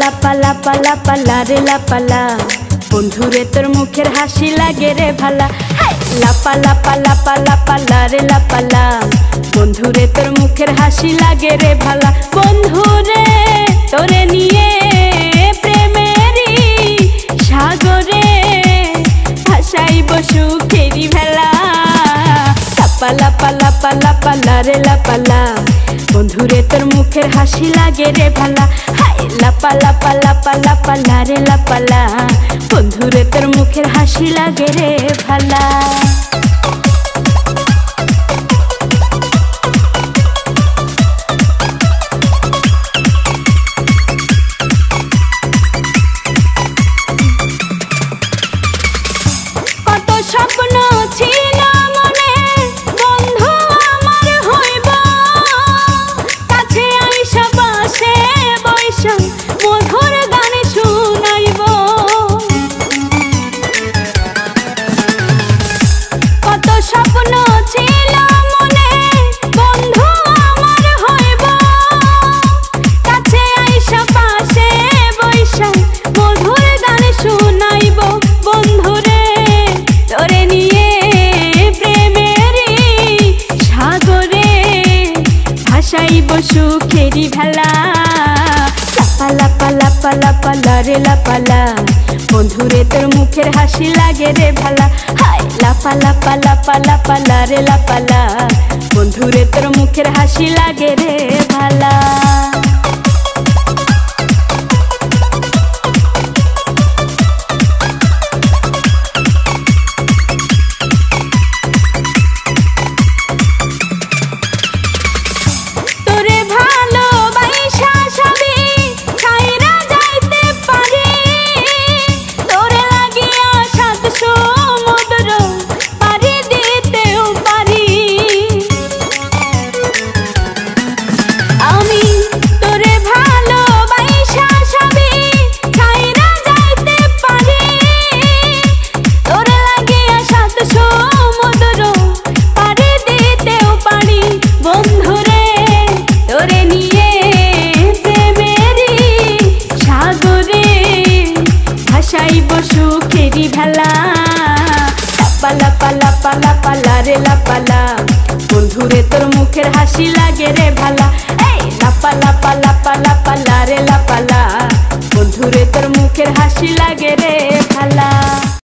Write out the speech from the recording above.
লাপা লাপা লাপা লারে লাপালা বন্ধুরে তোর মুখের হাসি লাগে রে ভালা। লাপা লাপা লাপা লাপা লারে লাপালা বন্ধুরে তোর মুখের হাসি লাগে রে ভালা। বন্ধুরে তোরে নিয়ে প্রেমেরই সাগরে ভাসাইব সুখেরি ভেলা। লাপা লাপা লাপা লাপা লারে লাপালা বন্ধুরে তোর মুখের হাসি লাগে রে ভালা। লাপা লাপা লাপা লাপা লারে লাপালা বন্ধুরে তোর মুখের হাসি লাগে রে ভালা। কত স্বপ্ন ছিল মনে বন্ধু আমার হইব, কাছে আইসা পাশে বৈশা মধুর গান শুনাইব। কত স্বপ্ন ছিল মনে বন্ধু আমার হইব, কাছে আইসা পাশে বৈশা মধুর গান শুনাইব। বন্ধুরে তোরে নিয়ে প্রেমেরই সাগরে ভাসাইব সুখেরি ভেলা। লাপা লাপা লাপা লাপা লারে লাপালা বন্ধুরে তোর মুখের হাসি লাগে রে ভালা। লাপা লাপা লাপা লাপা লারে লাপালা বন্ধুরে তোর মুখের হাসি লাগে রে ভালা। সুখেরি ভেলা। লাপা লাপা লাপা লাপা লারে লাপালা বন্ধুরে তোর মুখের হাসি লাগে রে ভালা। লাপা লাপা লাপা লাপা লারে লাপালা বন্ধুরে তোর মুখের হাসি লাগে রে ভালা।